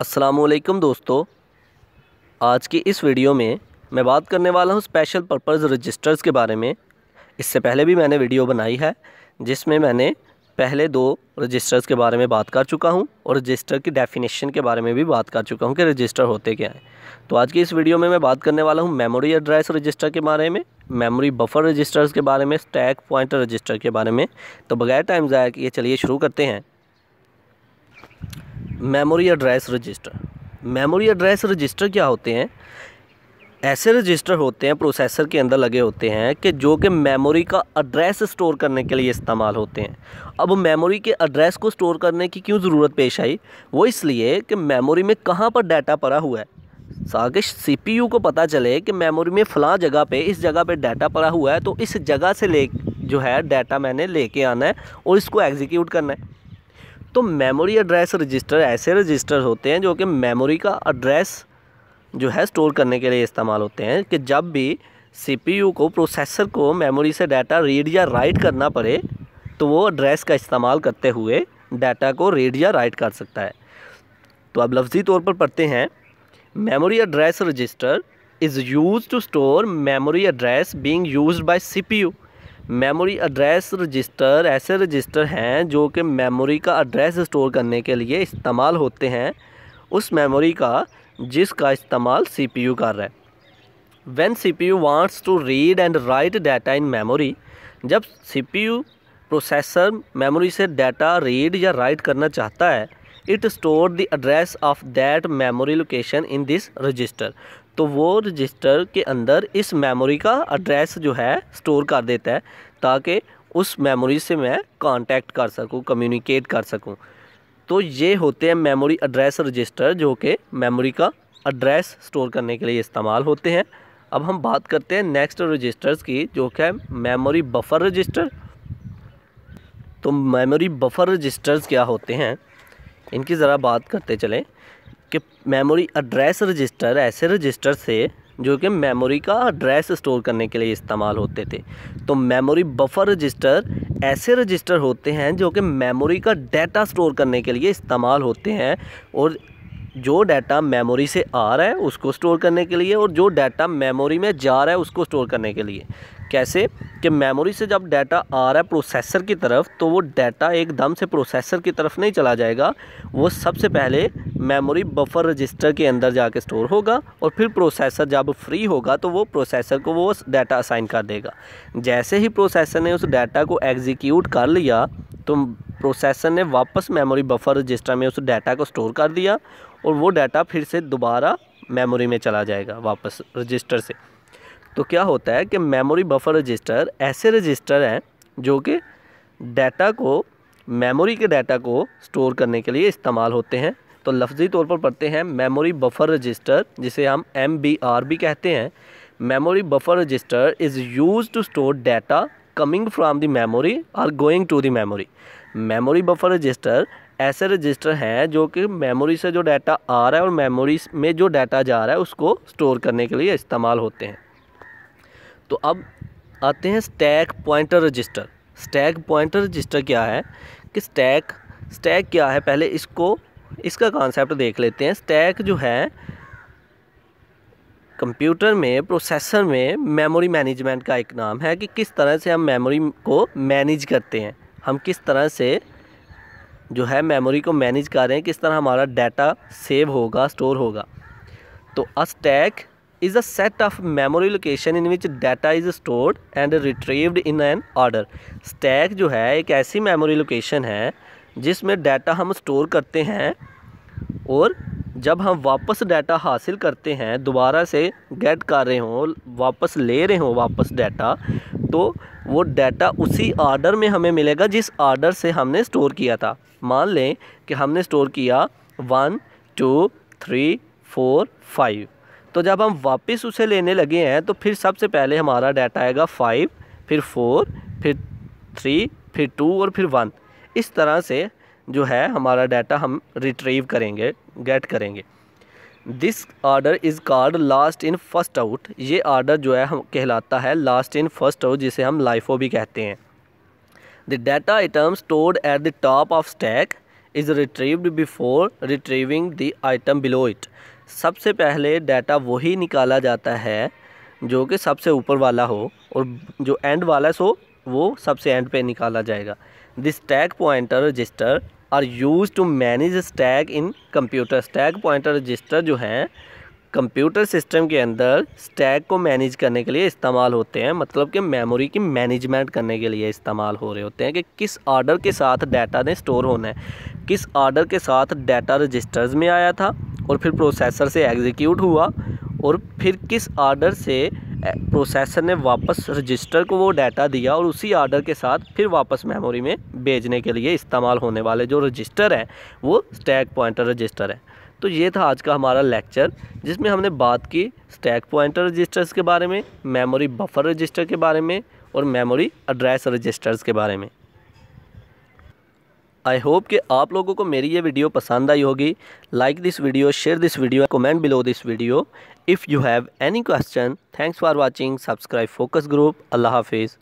अस्सलामुअलैकुम दोस्तों, आज की इस वीडियो में मैं बात करने वाला हूं स्पेशल पर्पज़ रजिस्टर्स के बारे में। इससे पहले भी मैंने वीडियो बनाई है जिसमें मैंने पहले 2 रजिस्टर्स के बारे में बात कर चुका हूं और रजिस्टर की डेफिनेशन के बारे में भी बात कर चुका हूं कि रजिस्टर होते क्या हैं। तो आज की इस वीडियो में मैं बात करने वाला हूँ मेमोरी एड्रेस रजिस्टर के बारे में, मेमोरी बफर रजिस्टर्स के बारे में, स्टैक पॉइंटर रजिस्टर के बारे में। तो बगैर टाइम ज़ाया किए चलिए शुरू करते हैं। Memory address register. Memory address register क्या होते हैं? ऐसे रजिस्टर होते हैं प्रोसेसर के अंदर लगे होते हैं कि जो कि मेमोरी का एड्रेस स्टोर करने के लिए इस्तेमाल होते हैं। अब मेमोरी के एड्रेस को स्टोर करने की क्यों ज़रूरत पेश आई? वो इसलिए कि मेमोरी में कहाँ पर डाटा पड़ा हुआ है, ताकि सीपीयू को पता चले कि मेमोरी में फ़लाँ जगह पे इस जगह पे डाटा पड़ा हुआ है, तो इस जगह से ले जो है डाटा मैंने लेके आना है और इसको एग्जीक्यूट करना है। तो मेमोरी एड्रेस रजिस्टर ऐसे रजिस्टर होते हैं जो कि मेमोरी का एड्रेस जो है स्टोर करने के लिए इस्तेमाल होते हैं कि जब भी सीपीयू को प्रोसेसर को मेमोरी से डाटा रीड या राइट करना पड़े तो वो एड्रेस का इस्तेमाल करते हुए डाटा को रीड या राइट कर सकता है। तो अब लफ्ज़ी तौर पर पढ़ते हैं। Memory address register is used to store memory address being used by CPU. Memory address register ऐसे रजिस्टर हैं जो कि मेमोरी का एड्रेस स्टोर करने के लिए इस्तेमाल होते हैं, उस मेमोरी का जिसका इस्तेमाल सीपीयू कर रहा है। When CPU wants to read and write data in memory, जब सीपीयू प्रोसेसर मेमोरी से डाटा रीड या राइट करना चाहता है, it store the address of that memory location in this register. तो वो रजिस्टर के अंदर इस मेमोरी का एड्रेस जो है स्टोर कर देता है ताकि उस मेमोरी से मैं कांटेक्ट कर सकूं, कम्युनिकेट कर सकूं। तो ये होते हैं मेमोरी एड्रेस रजिस्टर जो कि मेमोरी का एड्रेस स्टोर करने के लिए इस्तेमाल होते हैं। अब हम बात करते हैं नेक्स्ट रजिस्टर्स की जो कि है मेमोरी बफर रजिस्टर। तो मेमोरी बफर रजिस्टर्स क्या होते हैं, इनकी ज़रा बात करते चलें कि मेमोरी एड्रेस रजिस्टर ऐसे रजिस्टर से जो कि मेमोरी का एड्रेस स्टोर करने के लिए इस्तेमाल होते थे। तो मेमोरी बफर रजिस्टर ऐसे रजिस्टर होते हैं जो कि मेमोरी का डाटा स्टोर करने के लिए इस्तेमाल होते हैं, और जो डाटा मेमोरी से आ रहा है उसको स्टोर करने के लिए और जो डाटा मेमोरी में जा रहा है उसको स्टोर करने के लिए। कैसे कि मेमोरी से जब डाटा आ रहा है प्रोसेसर की तरफ तो वो डाटा एकदम से प्रोसेसर की तरफ नहीं चला जाएगा, वो सबसे पहले मेमोरी बफर रजिस्टर के अंदर जाके स्टोर होगा और फिर प्रोसेसर जब फ्री होगा तो वो प्रोसेसर को वो डाटा असाइन कर देगा। जैसे ही प्रोसेसर ने उस डाटा को एग्जीक्यूट कर लिया तो प्रोसेसर ने वापस मेमोरी बफर रजिस्टर में उस डाटा को स्टोर कर दिया और वो डाटा फिर से दोबारा मेमोरी में चला जाएगा वापस रजिस्टर से। तो क्या होता है कि मेमोरी बफर रजिस्टर ऐसे रजिस्टर हैं जो कि डाटा को मेमोरी के डाटा को स्टोर करने के लिए इस्तेमाल होते हैं। तो लफ्ज़ी तौर पर पढ़ते हैं मेमोरी बफर रजिस्टर, जिसे हम MBR भी कहते हैं। Memory buffer register is used to store data coming from the memory और going to the memory. Memory buffer register ऐसे रजिस्टर हैं जो कि मेमोरी से जो डाटा आ रहा है और मेमोरी में जो डाटा जा रहा है उसको स्टोर करने के लिए इस्तेमाल होते हैं। तो अब आते हैं stack pointer register. Stack pointer register क्या है कि स्टैक क्या है, पहले इसका कॉन्सेप्ट देख लेते हैं। स्टैक जो है कंप्यूटर में प्रोसेसर में मेमोरी मैनेजमेंट का एक नाम है कि किस तरह से हम मेमोरी को मैनेज करते हैं, हम किस तरह से जो है मेमोरी को मैनेज कर रहे हैं, किस तरह हमारा डाटा सेव होगा, स्टोर होगा। तो a stack is a set of memory location in which data is stored and retrieved in an order। Stack जो है एक ऐसी मेमोरी लोकेशन है जिसमें डाटा हम स्टोर करते हैं और जब हम वापस डाटा हासिल करते हैं, दोबारा से गेट कर रहे हों, वापस ले रहे हों वापस डाटा, तो वो डाटा उसी आर्डर में हमें मिलेगा जिस आर्डर से हमने स्टोर किया था। मान लें कि हमने स्टोर किया 1 2 3 4 5, तो जब हम वापस उसे लेने लगे हैं तो फिर सबसे पहले हमारा डाटा आएगा 5, फिर 4, फिर 3, फिर 2 और फिर 1। इस तरह से जो है हमारा डाटा हम रिट्रीव करेंगे, गेट करेंगे। This order is called last in first out. ये आर्डर जो है हम कहलाता है लास्ट इन फर्स्ट आउट, जिसे हम लाइफो भी कहते हैं। The data item stored at the top of stack is retrieved before retrieving the item below it. सबसे पहले डाटा वही निकाला जाता है जो कि सबसे ऊपर वाला हो, और जो एंड वाला सो वो सबसे एंड पे निकाला जाएगा। This stack pointer register are use to manage stack in computer. Stack pointer register जो हैं कंप्यूटर सिस्टम के अंदर स्टैक को मैनेज करने के लिए इस्तेमाल होते हैं, मतलब कि मेमोरी की मैनेजमेंट करने के लिए इस्तेमाल हो रहे होते हैं कि किस ऑर्डर के साथ डाटा ने स्टोर होना है, किस ऑर्डर के साथ डाटा रजिस्टर्स में आया था और फिर प्रोसेसर से एग्जीक्यूट हुआ, और फिर किस ऑर्डर से प्रोसेसर ने वापस रजिस्टर को वो डाटा दिया और उसी ऑर्डर के साथ फिर वापस मेमोरी में भेजने के लिए इस्तेमाल होने वाले जो रजिस्टर हैं वो स्टैक पॉइंटर रजिस्टर है। तो ये था आज का हमारा लेक्चर, जिसमें हमने बात की स्टैक पॉइंटर रजिस्टर्स के बारे में, मेमोरी बफर रजिस्टर के बारे में और मेमोरी एड्रेस रजिस्टर्स के बारे में। आई होप कि आप लोगों को मेरी ये वीडियो पसंद आई होगी। Like this video, share this video, comment below this video. If you have any question, thanks for watching, subscribe focus group. अल्लाह हाफिज़।